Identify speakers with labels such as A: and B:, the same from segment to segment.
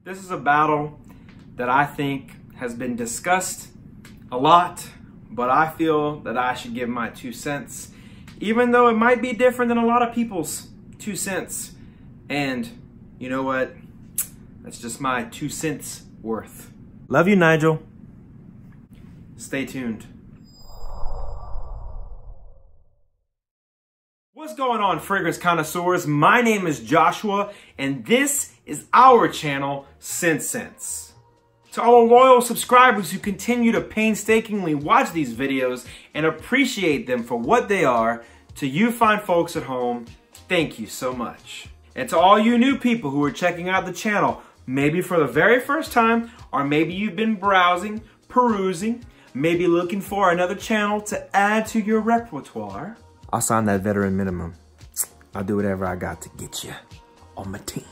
A: This is a battle that I think has been discussed a lot, but I feel that I should give my 2 cents, even though it might be different than a lot of people's 2 cents. And you know what? That's just my 2 cents worth. Love you, Nigel. Stay tuned. What's going on, fragrance connoisseurs? My name is Joshua, and this is our channel, Scentsense. To all loyal subscribers who continue to painstakingly watch these videos and appreciate them for what they are, to you fine folks at home, thank you so much. And to all you new people who are checking out the channel, maybe for the very first time, or maybe you've been browsing, perusing, maybe looking for another channel to add to your repertoire, I'll sign that veteran minimum. I'll do whatever I got to get you on my team.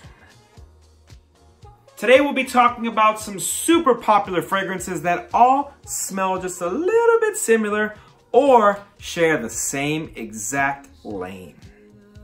A: Today we'll be talking about some super popular fragrances that all smell just a little bit similar or share the same exact lane.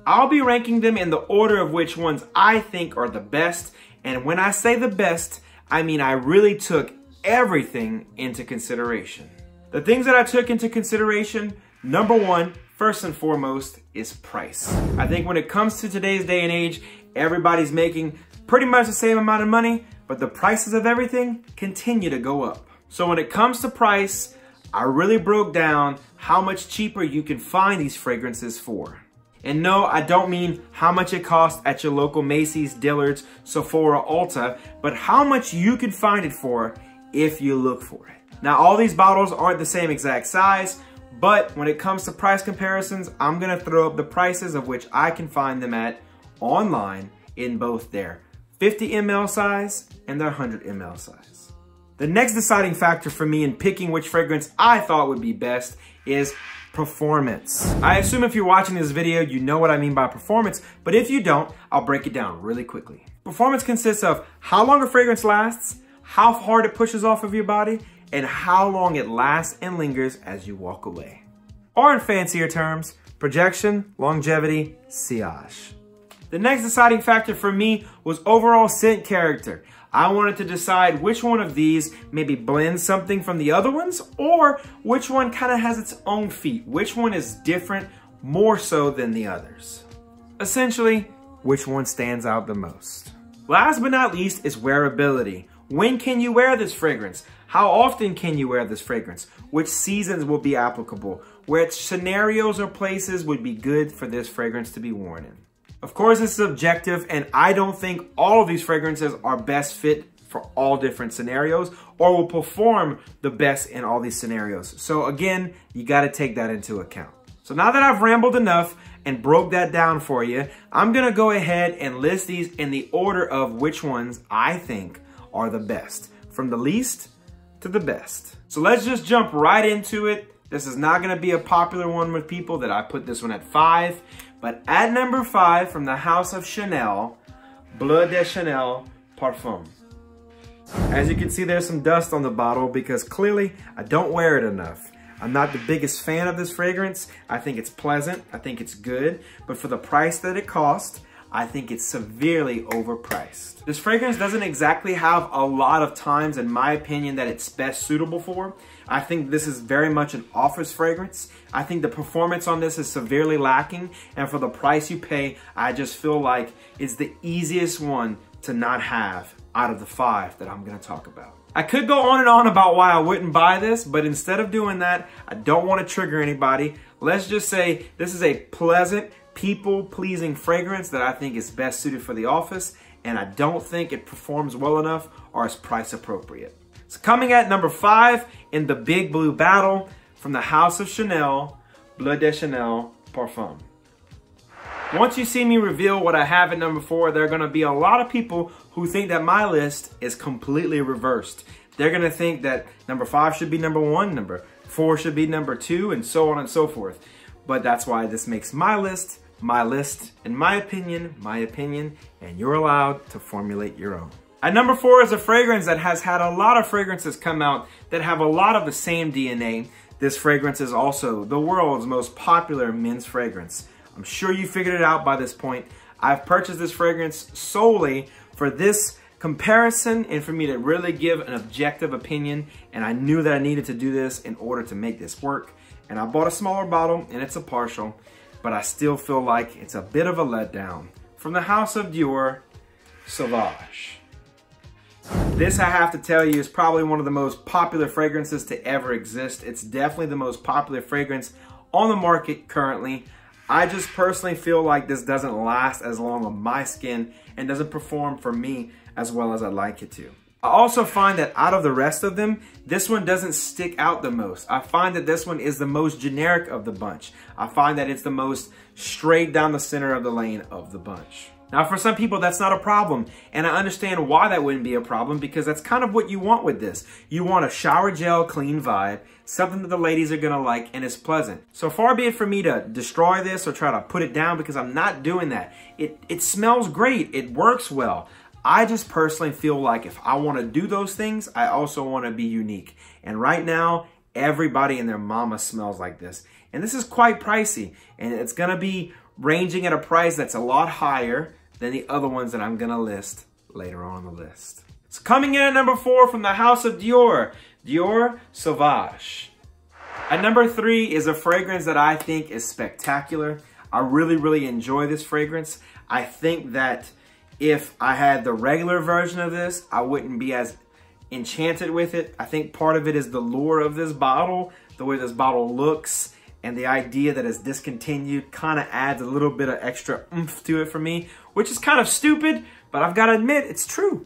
A: I'll be ranking them in the order of which ones I think are the best, and when I say the best, I mean I really took everything into consideration. The things that I took into consideration, number one, first and foremost, is price. I think when it comes to today's day and age, everybody's making pretty much the same amount of money, but the prices of everything continue to go up. So when it comes to price, I really broke down how much cheaper you can find these fragrances for. And no, I don't mean how much it costs at your local Macy's, Dillard's, Sephora, Ulta, but how much you can find it for if you look for it. Now, all these bottles aren't the same exact size, but when it comes to price comparisons, I'm gonna throw up the prices of which I can find them at online in both their 50 ml size and their 100 ml size. The next deciding factor for me in picking which fragrance I thought would be best is performance. I assume if you're watching this video, you know what I mean by performance, but if you don't, I'll break it down really quickly. Performance consists of how long a fragrance lasts, how hard it pushes off of your body, and how long it lasts and lingers as you walk away. Or in fancier terms, projection, longevity, sillage. The next deciding factor for me was overall scent character. I wanted to decide which one of these maybe blends something from the other ones, or which one kind of has its own feet, which one is different more so than the others. Essentially, which one stands out the most. Last but not least is wearability. When can you wear this fragrance? How often can you wear this fragrance? Which seasons will be applicable? Which scenarios or places would be good for this fragrance to be worn in? Of course, it's subjective, and I don't think all of these fragrances are best fit for all different scenarios or will perform the best in all these scenarios. So again, you gotta take that into account. So now that I've rambled enough and broke that down for you, I'm gonna go ahead and list these in the order of which ones I think are the best, from the least to the best. So let's just jump right into it. This is not gonna be a popular one with people that I put this one at 5, but at number 5 from the house of Chanel, Bleu de Chanel PARFUM. As you can see, there's some dust on the bottle because clearly I don't wear it enough. I'm not the biggest fan of this fragrance. I think it's pleasant, I think it's good, but for the price that it cost, I think it's severely overpriced. This fragrance doesn't exactly have a lot of times, in my opinion, that it's best suitable for. I think this is very much an office fragrance. I think the performance on this is severely lacking, and for the price you pay, I just feel like it's the easiest one to not have out of the 5 that I'm gonna talk about. I could go on and on about why I wouldn't buy this, but instead of doing that, I don't want to trigger anybody. Let's just say this is a pleasant, people-pleasing fragrance that I think is best suited for the office, and I don't think it performs well enough or is price appropriate. So coming at number 5 in the big blue battle from the house of Chanel, Bleu de Chanel PARFUM. Once you see me reveal what I have at number 4, there are gonna be a lot of people who think that my list is completely reversed. They're gonna think that number 5 should be number 1, number 4 should be number 2, and so on and so forth. But that's why this makes my list, in my opinion, and you're allowed to formulate your own. At number 4 is a fragrance that has had a lot of fragrances come out that have a lot of the same DNA. This fragrance is also the world's most popular men's fragrance. I'm sure you figured it out by this point. I've purchased this fragrance solely for this comparison and for me to really give an objective opinion, and I knew that I needed to do this in order to make this work. And I bought a smaller bottle, and it's a partial, but I still feel like it's a bit of a letdown. From the house of Dior, Sauvage. This, I have to tell you, is probably one of the most popular fragrances to ever exist. It's definitely the most popular fragrance on the market currently. I just personally feel like this doesn't last as long on my skin and doesn't perform for me as well as I'd like it to. I also find that out of the rest of them, this one doesn't stick out the most. I find that this one is the most generic of the bunch. I find that it's the most straight down the center of the lane of the bunch. Now, for some people, that's not a problem, and I understand why that wouldn't be a problem, because that's kind of what you want with this. You want a shower gel clean vibe, something that the ladies are gonna like and is pleasant. So far be it for me to destroy this or try to put it down, because I'm not doing that. It smells great, it works well. I just personally feel like if I want to do those things, I also want to be unique. And right now, everybody and their mama smells like this. And this is quite pricey, and it's gonna be ranging at a price that's a lot higher than the other ones that I'm gonna list later on the list. So coming in at number 4 from the house of Dior, Dior Sauvage. At number 3 is a fragrance that I think is spectacular. I really, really enjoy this fragrance. I think that if I had the regular version of this, I wouldn't be as enchanted with it. I think part of it is the lure of this bottle, the way this bottle looks, and the idea that it's discontinued kind of adds a little bit of extra oomph to it for me, which is kind of stupid, but I've got to admit, it's true.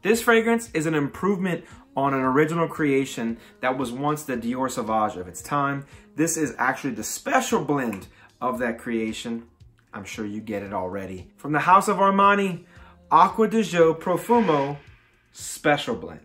A: This fragrance is an improvement on an original creation that was once the Dior Sauvage of its time. This is actually the special blend of that creation. I'm sure you get it already. From the house of Armani, Acqua Di Gio Profumo Special Blend.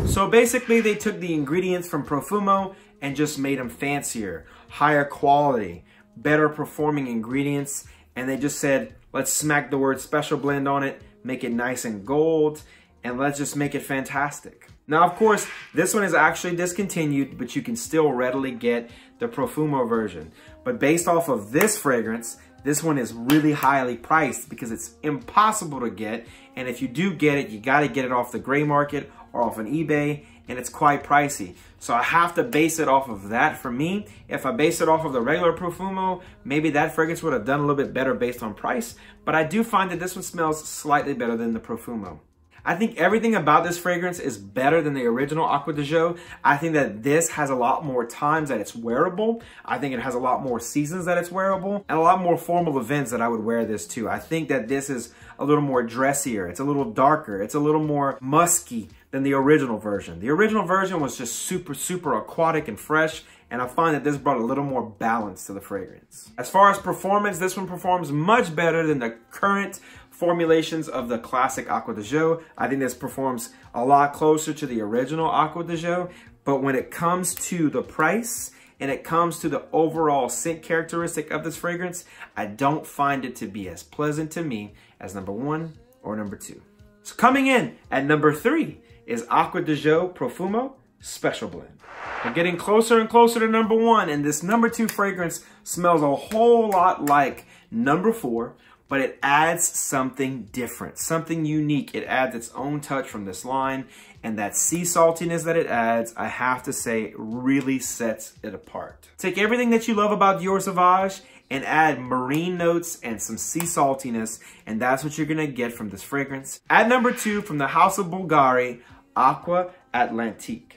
A: So basically they took the ingredients from Profumo and just made them fancier, higher quality, better performing ingredients, and they just said, let's smack the word special blend on it, make it nice and gold, and let's just make it fantastic. Now, of course, this one is actually discontinued, but you can still readily get the Profumo version. But based off of this fragrance, this one is really highly priced because it's impossible to get. And if you do get it, you gotta get it off the gray market or off an eBay, and it's quite pricey. So I have to base it off of that for me. If I base it off of the regular Profumo, maybe that fragrance would have done a little bit better based on price, but I do find that this one smells slightly better than the Profumo. I think everything about this fragrance is better than the original Acqua Di Gio. I think that this has a lot more times that it's wearable. I think it has a lot more seasons that it's wearable, and a lot more formal events that I would wear this to. I think that this is a little more dressier. It's a little darker. It's a little more musky than the original version. The original version was just super, super aquatic and fresh, and I find that this brought a little more balance to the fragrance. As far as performance, this one performs much better than the current formulations of the classic Acqua Di Gio. I think this performs a lot closer to the original Acqua Di Gio, but when it comes to the price and it comes to the overall scent characteristic of this fragrance, I don't find it to be as pleasant to me as number 1 or number 2. So coming in at number 3 is Acqua Di Gio Profumo Special Blend. We're getting closer and closer to number 1, and this number 2 fragrance smells a whole lot like number 4, but it adds something different, something unique. It adds its own touch from this line, and that sea saltiness that it adds, I have to say, really sets it apart. Take everything that you love about Dior Sauvage and add marine notes and some sea saltiness, and that's what you're gonna get from this fragrance. At number 2, from the house of Bulgari, Aqua Atlantique.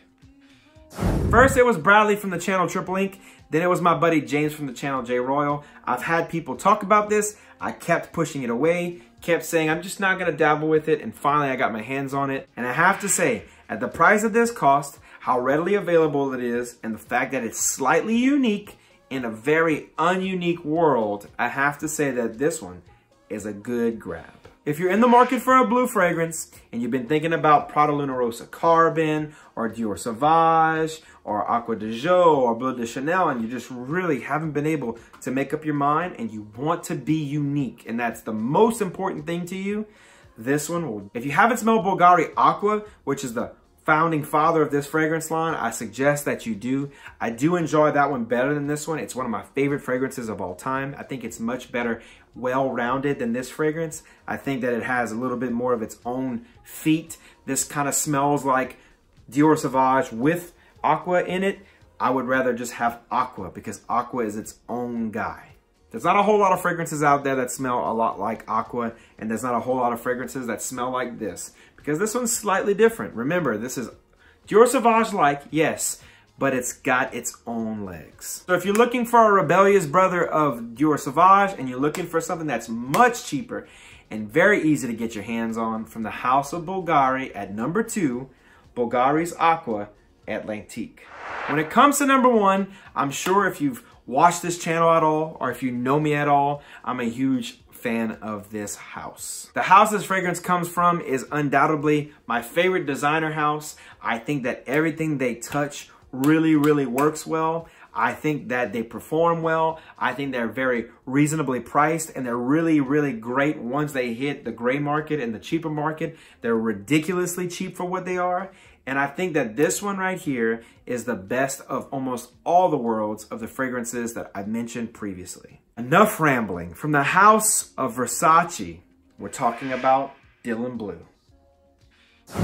A: First, it was Bradley from the channel Triple Ink. Then it was my buddy James from the channel J Royal. I've had people talk about this. I kept pushing it away, kept saying I'm just not gonna dabble with it, and finally I got my hands on it. And I have to say, at the price of this cost, how readily available it is, and the fact that it's slightly unique in a very ununique world, I have to say that this one is a good grab. If you're in the market for a blue fragrance and you've been thinking about Prada Luna Rossa Carbon or Dior Sauvage or Acqua Di Gio or Bleu de Chanel, and you just really haven't been able to make up your mind and you want to be unique, and that's the most important thing to you, this one will. If you haven't smelled Bulgari Aqua, which is the founding father of this fragrance line, I suggest that you do. I do enjoy that one better than this one. It's one of my favorite fragrances of all time. I think it's much better, well-rounded than this fragrance. I think that it has a little bit more of its own feet. This kind of smells like Dior Sauvage with Aqva in it. I would rather just have Aqva because Aqva is its own guy. There's not a whole lot of fragrances out there that smell a lot like Aqva, and there's not a whole lot of fragrances that smell like this, because this one's slightly different. Remember, this is Dior Sauvage-like, yes, but it's got its own legs. So if you're looking for a rebellious brother of Dior Sauvage, and you're looking for something that's much cheaper and very easy to get your hands on, from the house of Bulgari at number 2, Bulgari's Acqua Atlantique. When it comes to number 1, I'm sure if you've watched this channel at all, or if you know me at all, I'm a huge fan of this house. The house this fragrance comes from is undoubtedly my favorite designer house. I think that everything they touch really, really works well. I think that they perform well. I think they're very reasonably priced, and they're really, really great once they hit the gray market and the cheaper market. They're ridiculously cheap for what they are. And I think that this one right here is the best of almost all the worlds of the fragrances that I mentioned previously. Enough rambling. From the house of Versace, we're talking about Bleu.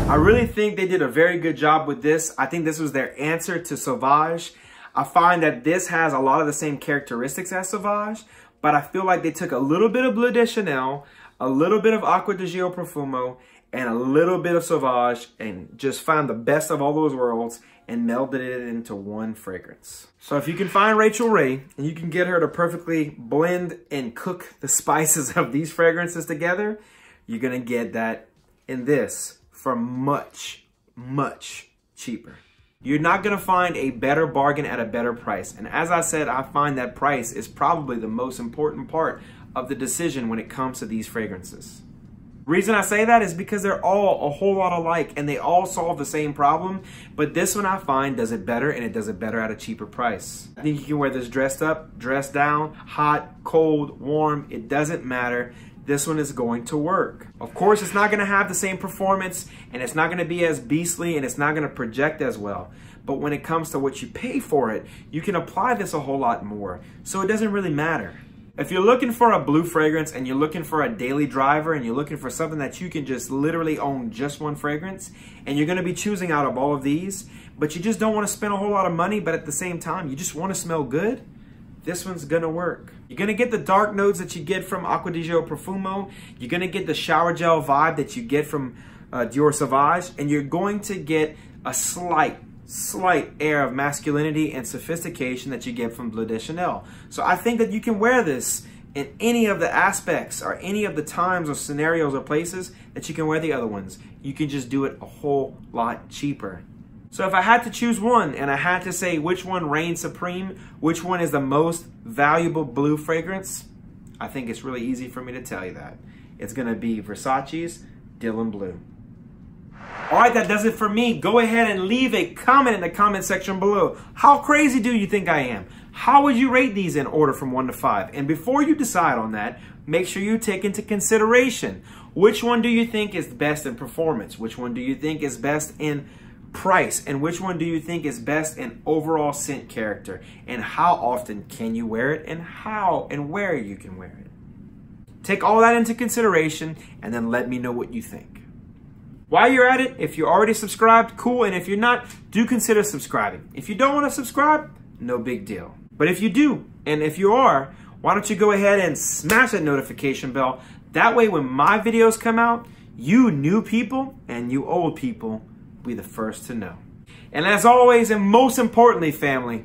A: I really think they did a very good job with this. I think this was their answer to Sauvage. I find that this has a lot of the same characteristics as Sauvage, but I feel like they took a little bit of Bleu de Chanel, a little bit of Acqua Di Gio Profumo, and a little bit of Sauvage, and just found the best of all those worlds and melded it into one fragrance. So if you can find Rachel Ray and you can get her to perfectly blend and cook the spices of these fragrances together, you're gonna get that in this for much, much cheaper. You're not gonna find a better bargain at a better price. And as I said, I find that price is probably the most important part of the decision when it comes to these fragrances. The reason I say that is because they're all a whole lot alike and they all solve the same problem, but this one I find does it better, and it does it better at a cheaper price. I think you can wear this dressed up, dressed down, hot, cold, warm, it doesn't matter. This one is going to work. Of course, it's not gonna have the same performance, and it's not gonna be as beastly, and it's not gonna project as well. But when it comes to what you pay for it, you can apply this a whole lot more, so it doesn't really matter. If you're looking for a blue fragrance and you're looking for a daily driver and you're looking for something that you can just literally own just one fragrance, and you're gonna be choosing out of all of these, but you just don't wanna spend a whole lot of money, but at the same time, you just wanna smell good, this one's gonna work. You're gonna get the dark notes that you get from Acqua Di Gio Profumo, you're gonna get the shower gel vibe that you get from Dior Sauvage, and you're going to get a slight air of masculinity and sophistication that you get from Bleu de Chanel. So I think that you can wear this in any of the aspects or any of the times or scenarios or places that you can wear the other ones. You can just do it a whole lot cheaper. So if I had to choose one and I had to say which one reigns supreme, which one is the most valuable blue fragrance, I think it's really easy for me to tell you that. It's gonna be Versace's Bleu. All right, that does it for me. Go ahead and leave a comment in the comment section below. How crazy do you think I am? How would you rate these in order from 1 to 5? And before you decide on that, make sure you take into consideration, which one do you think is best in performance? Which one do you think is best in price? And which one do you think is best in overall scent character? And how often can you wear it, and how and where you can wear it? Take all that into consideration and then let me know what you think. While you're at it, if you're already subscribed, cool. And if you're not, do consider subscribing. If you don't want to subscribe, no big deal. But if you do, and if you are, why don't you go ahead and smash that notification bell? That way when my videos come out, you new people and you old people will be the first to know. And as always, and most importantly, family,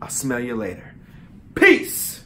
A: I'll smell you later. Peace!